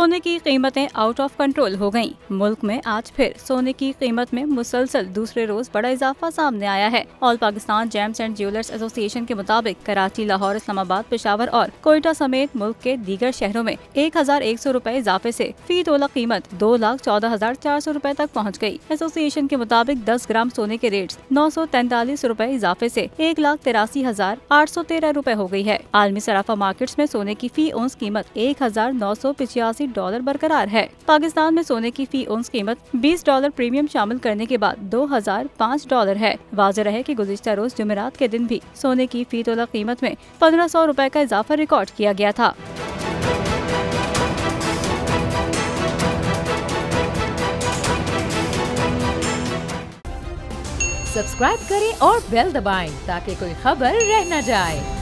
सोने की कीमतें आउट ऑफ कंट्रोल हो गईं। मुल्क में आज फिर सोने की कीमत में मुसलसल दूसरे रोज बड़ा इजाफा सामने आया है। All Pakistan James and jewellers association के मुताबिक कराची, लाहौर, इस्लामाबाद, पेशावर और कोयटा समेत मुल्क के दीगर शहरों में 1100 रुपए इजाफे से फी तोला कीमत 2,14,400 रुपए तक पहुँच गयी। एसोसिएशन के मुताबिक 10 ग्राम सोने के रेट 943 रुपए इजाफे से 1,83,813 रुपए हो गयी है। आलमी सराफा मार्केट्स में सोने की फी औंस कीमत $1,985 बरकरार है। पाकिस्तान में सोने की फी औंस कीमत $20 प्रीमियम शामिल करने के बाद $2,005 है। वाज़ेह रहे कि गुज़िश्ता रोज जुमेरात के दिन भी सोने की फी तोला कीमत में 1500 रुपए का इजाफा रिकॉर्ड किया गया था। सब्सक्राइब करें और बेल दबाएं ताकि कोई खबर रह न जाए।